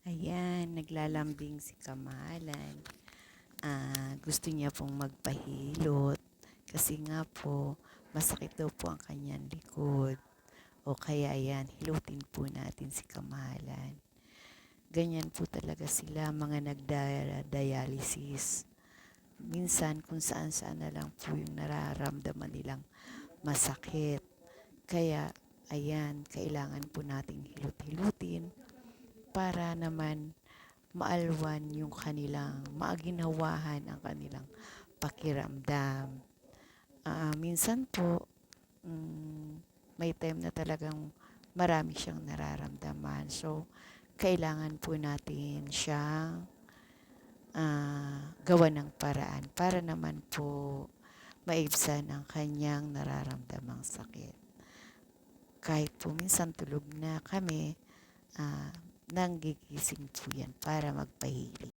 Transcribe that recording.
Ayan, naglalambing si Kamalan. Gusto niya pong magpahilot kasi nga po masakit daw po ang kanyang likod. O kaya ayan, hilutin po natin si Kamalan. Ganyan po talaga sila mga nagda-dialysis. Minsan kung saan-saan na lang po yung nararamdaman nilang masakit. Kaya ayan, kailangan po nating hilot-hilutin para naman maalwan yung kanilang, maaginawahan ang kanilang pakiramdam. Minsan po, may time na talagang marami siyang nararamdaman. So, kailangan po natin siyang gawa ng paraan para naman po maibsan ang kanyang nararamdamang sakit. Kahit po minsan tulog na kami, nanggigising po yan para magpahili.